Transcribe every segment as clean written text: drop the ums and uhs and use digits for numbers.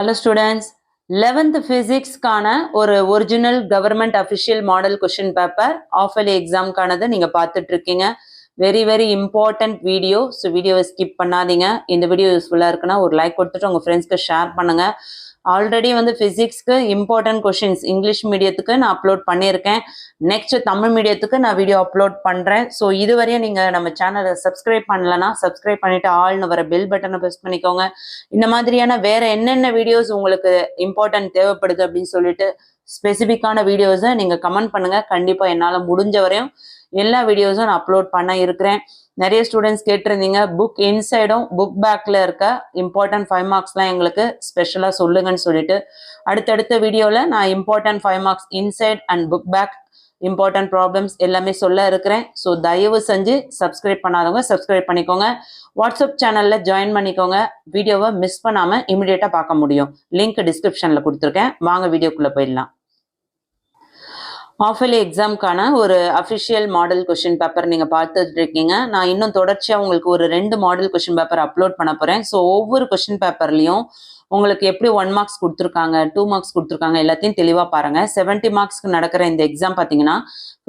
Hello students, 11th physics கான ஒரு original government official model question paper ஆஃபலி எக்ஸாம்கானது நீங்கள் பார்த்துட்டு இருக்கீங்க. Very important video. ஸோ வீடியோவை ஸ்கிப் பண்ணாதீங்க. இந்த வீடியோ யூஸ்ஃபுல்லாக இருக்குன்னா ஒரு லைக் கொடுத்துட்டு உங்கள் ஃப்ரெண்ட்ஸ்க்கு ஷேர் பண்ணுங்கள். ஆல்ரெடி வந்து ஃபிசிக்ஸ்க்கு இம்பார்ட்டன்ட் கொஷின்ஸ் இங்கிலீஷ் மீடியத்துக்கு நான் அப்லோட் பண்ணியிருக்கேன். நெக்ஸ்ட் தமிழ் மீடியத்துக்கு நான் வீடியோ அப்லோட் பண்ணுறேன். ஸோ இதுவரையும் நீங்கள் நம்ம சேனலை சப்ஸ்கிரைப் பண்ணலன்னா சப்ஸ்கிரைப் பண்ணிவிட்டு ஆல்னு வர பெல் பட்டனை ப்ரெஸ் பண்ணிக்கோங்க. இந்த மாதிரியான வேறு என்னென்ன வீடியோஸ் உங்களுக்கு இம்பார்ட்டன்ட் தேவைப்படுது அப்படின்னு சொல்லிட்டு ஸ்பெசிஃபிக்கான வீடியோஸை நீங்கள் கமெண்ட் பண்ணுங்கள். கண்டிப்பாக என்னால் முடிஞ்ச வரையும் எல்லா வீடியோஸும் நான் அப்லோட் பண்ண இருக்கிறேன். நிறைய ஸ்டூடெண்ட்ஸ் கேட்டிருந்தீங்க புக் இன்சைடும் புக் பேக்கில் இருக்க இம்பார்ட்டன்ட் 5 மார்க்ஸ்லாம் எங்களுக்கு ஸ்பெஷலாக சொல்லுங்கன்னு சொல்லிட்டு அடுத்தடுத்த வீடியோவில் நான் important 5 marks inside and book back important problems எல்லாமே சொல்ல இருக்கிறேன். ஸோ தயவு செஞ்சு சப்ஸ்கிரைப் பண்ணாதவங்க சப்ஸ்கிரைப் பண்ணிக்கோங்க. வாட்ஸ்அப் சேனலில் ஜாயின் பண்ணிக்கோங்க. வீடியோவை மிஸ் பண்ணாமல் இமிடியேட்டாக பார்க்க முடியும். லிங்க் டிஸ்கிரிப்ஷனில் கொடுத்துருக்கேன். வாங்க வீடியோக்குள்ளே போயிடலாம். ஆஃபலி எக்ஸாம்க்கான ஒரு அஃபிஷியல் மாடல் கொஷின் பேப்பர் நீங்கள் பார்த்துட்டு இருக்கீங்க. நான் இன்னும் தொடர்ச்சியாக உங்களுக்கு ஒரு 2 மாடல் கொஷின் பேப்பர் அப்லோட் பண்ண போகிறேன். ஸோ ஒவ்வொரு கொஷின் பேப்பர்லையும் உங்களுக்கு எப்படி 1 மார்க்ஸ் கொடுத்துருக்காங்க, 2 மார்க்ஸ் கொடுத்துருக்காங்க எல்லாத்தையும் தெளிவாக பாருங்கள். 70 மார்க்ஸ்க்கு நடக்கிற இந்த எக்ஸாம் பார்த்தீங்கன்னா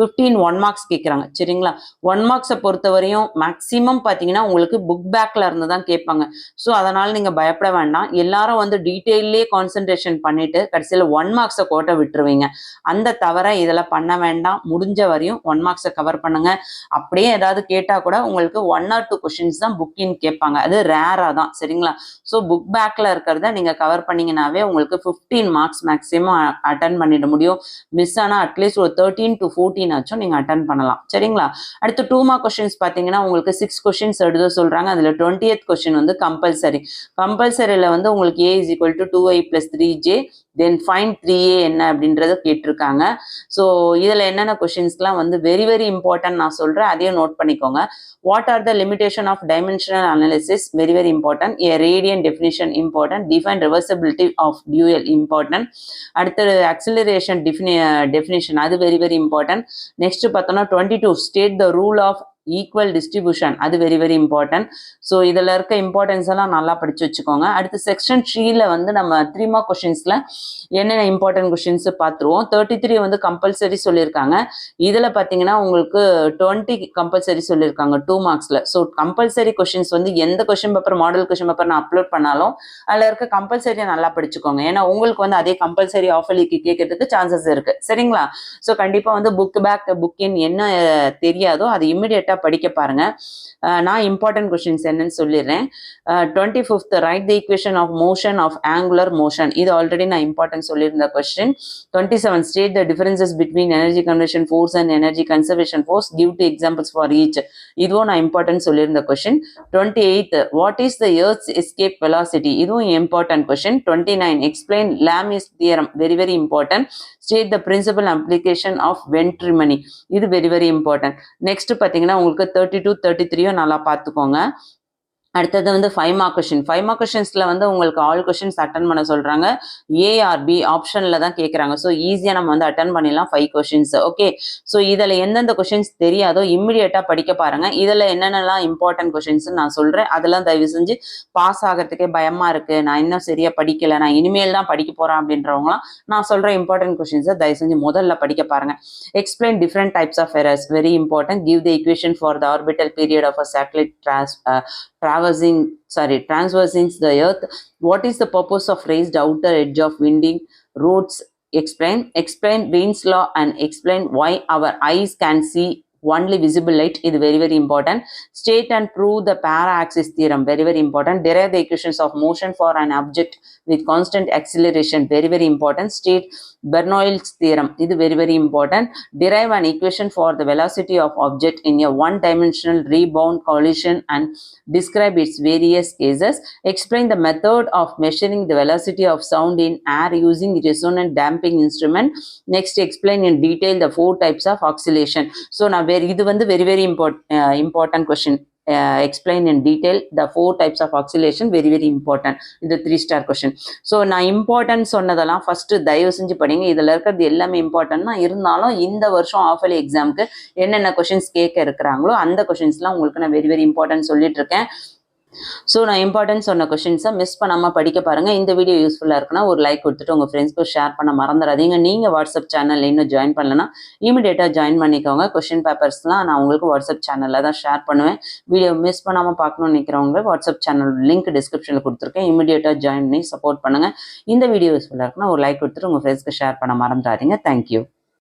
15 1 மார்க்ஸ் கேட்குறாங்க. சரிங்களா? 1 மார்க்ஸை பொறுத்த வரையும் மேக்ஸிமம் பார்த்தீங்கன்னா உங்களுக்கு புக் பேக்கில் இருந்து தான் கேட்பாங்க. ஸோ அதனால் நீங்கள் பயப்பட வேண்டாம். எல்லாரும் வந்து டீட்டெயிலே கான்சன்ட்ரேஷன் பண்ணிவிட்டு கடைசியில் 1 மார்க்ஸை கோட்டை விட்டுருவீங்க. அந்த தவிர இதில் பண்ண வேண்டாம். முடிஞ்ச வரையும் 1 மார்க்ஸை கவர் பண்ணுங்கள். அப்படியே ஏதாவது கேட்டால் கூட உங்களுக்கு 1 or 2 கொஷின்ஸ் தான் புக்கின் கேட்பாங்க. அது ரேராக தான். சரிங்களா? ஸோ புக் பேக்கில் இருக்கிறத நீங்கள் கவர் பண்ணீங்கன்னாவே உங்களுக்கு 15 மார்க்ஸ் மேக்ஸிமம் அட்டன் பண்ணிட முடியும். மிஸ் ஆனால் அட்லீஸ்ட் ஒரு 13 to 14 ஆச்சும் நீங்கள் அட்டன் பண்ணலாம். சரிங்களா? அடுத்து 2 மார்க் கொஸ்டின்ஸ் பார்த்தீங்கன்னா உங்களுக்கு 6 கொஸ்டின்ஸ் எழுத சொல்கிறாங்க. அதில் 20th கொஸ்டின் வந்து கம்பல்சரியில் வந்து உங்களுக்கு A is equal to 2i plus 3j then find 3a என்ன அப்படின்றத கேட்டிருக்காங்க. ஸோ இதில் என்னென்ன கொஷின்ஸ்லாம் வந்து வெரி இம்பார்ட்டன்ட் நான் சொல்கிறேன். அதையும் நோட் பண்ணிக்கோங்க. What are the limitation of dimensional analysis very important. A radian definition important. Define reversibility of dual important. அடுத்தது அக்சிலரேஷன் டெஃபினிஷன் அது வெரி இம்பார்ட்டன்ட். நெக்ஸ்ட் பார்த்தோன்னா 22 state the rule of equal distribution அது very important. So இதில் இருக்க importance எல்லாம் நல்லா படித்து வச்சுக்கோங்க. அடுத்து செக்ஷன் 3ல வந்து நம்ம 3 மார்க் கொஷின்ஸில் என்னென்ன இம்பார்ட்டன்ட் கொஷின்ஸ் பார்த்துருவோம். 33 வந்து கம்பல்சரி சொல்லியிருக்காங்க. இதில் பார்த்தீங்கன்னா உங்களுக்கு 20 கம்பல்சரி சொல்லியிருக்காங்க 2 மார்க்ஸில். ஸோ கம்பல்சரி கொஷின்ஸ் வந்து எந்த question paper model question paper நான் அப்லோட் பண்ணாலும் அதில் இருக்க கம்பல்சரியை நல்லா படிச்சுக்கோங்க. ஏன்னா உங்களுக்கு வந்து அதே கம்பல்சரி ஆஃபலிக்கு கேட்கறதுக்கு சான்சஸ் இருக்குது. சரிங்களா? ஸோ கண்டிப்பாக வந்து புக் பேக் புக் இன் என்ன தெரியாதோ அது இமிடியேட்டாக படிக்க பாருங்க. நான் இம்பார்ட்டன்ட் கொஸ்டின்ஸ் என்னன்னு சொல்லிடுறேன். 25th write the equation of motion of angular motion இது ஆல்ரெடி நான் இம்பார்ட்டன்ட் சொல்லியிருந்த question. 27 state the differences between energy conversion force and energy conservation force give two examples for each இதுவும் நான் இம்பார்ட்டன்ட் சொல்லியிருந்த question. 28 what is the earth's escape velocity இதுவும் important question. 29 explain Lami's theorem very important. State the principle application of venturimeter இது very important. Next பார்த்தீங்கன்னா உங்களுக்கு 32 33 நல்லா பார்த்துக்கோங்க. அடுத்தது வந்து 5 மார்க் கொஷின். 5 மார்க் கொஷின்ஸில் வந்து உங்களுக்கு ஆல் கொஷின்ஸ் அட்டன் பண்ண சொல்கிறாங்க. ஏஆர்பி ஆப்ஷனில் தான் கேட்குறாங்க. ஸோ ஈஸியாக நம்ம வந்து அட்டன் பண்ணிடலாம் 5 கொஷின்ஸ். ஓகே. ஸோ இதில் எந்தெந்த கொஷின்ஸ் தெரியாதோ இம்மிடியேட்டாக படிக்க பாருங்கள். இதில் என்னென்னலாம் இம்பார்ட்டன்ட் கொஷின்ஸ்னு நான் சொல்கிறேன். அதெல்லாம் தயவு செஞ்சு பாஸ் ஆகிறதுக்கே பயமாக இருக்குது, நான் இன்னும் சரியாக படிக்கலை, நான் இனிமேல் தான் படிக்க போகிறேன் அப்படின்றவங்களாம் நான் சொல்கிற இம்பார்ட்டன்ட் கொஷின்ஸை தயவு செஞ்சு முதல்ல படிக்க பாருங்கள். Explain different types of errors very important. Give the equation for the orbital period of a satellite transversing the earth. What is the purpose of raised outer edge of winding roads? Explain Wien's law and explain why our eyes can see only visible light இது very important. State and prove the para-axis theorem very important. Derive the equations of motion for an object with constant acceleration very important. State Bernoulli's theorem இது very important. Derive an equation for the velocity of object in a one-dimensional rebound collision and describe its various cases. Explain the method of measuring the velocity of sound in air using resonant damping instrument. Next explain in detail the 4 types of oscillation. So now இது வந்து very important question. Explain in detail the 4 types of oscillation very important. இது 3-star question. So நான் important சொன்னதெல்லாம் first தயவு செஞ்சு படிங்க. இதில் இருக்கிறது எல்லாமே இம்பார்ட்டன்ட்னா இருந்தாலும் இந்த வருஷம் ஆஃபலி எக்ஸாமுக்கு என்னென்ன கொஷின்ஸ் கேட்க இருக்கிறாங்களோ அந்த கொஷின்ஸ்லாம் உங்களுக்கு நான் வெரி இம்பார்ட்டன்ட் சொல்லிட்டு இருக்கேன். ஸோ நான் இம்பார்ட்டன்ஸ் சொன்ன கொஷின்ஸை மிஸ் பண்ணாமல் படிக்க பாருங்கள். இந்த வீடியோ யூஸ்ஃபுல்லாக இருக்குன்னா ஒரு லைக் கொடுத்துட்டு உங்கள் ஃப்ரெண்ட்ஸ்க்கு ஷேர் பண்ண மறந்துடாதீங்க. நீங்கள் வாட்ஸ்அப் சேனல் இன்னும் ஜாயின் பண்ணலன்னா இமீடியட்டாக ஜாயின் பண்ணிக்கோங்க. கொஷின் பேப்பர்ஸ்லாம் நான் உங்களுக்கு வாட்ஸ்அப் சேனலில் தான் ஷேர் பண்ணுவேன். வீடியோ மிஸ் பண்ணாமல் பார்க்கணும்னு நினைக்கிறவங்க வாட்ஸ்அப் சேனல் லிங்க் டிஸ்கிரிப்ஷனில் கொடுத்துருக்கேன். இமீடியட்டாக ஜாயின் பண்ணி சப்போர்ட் பண்ணுங்கள். இந்த வீடியோ யூஸ்ஃபுல்லாக இருக்குன்னா ஒரு லைக் கொடுத்துட்டு உங்கள் ஃப்ரெண்ட்ஸ்க்கு ஷேர் பண்ண மறந்துடாதீங்க. தேங்க்யூ.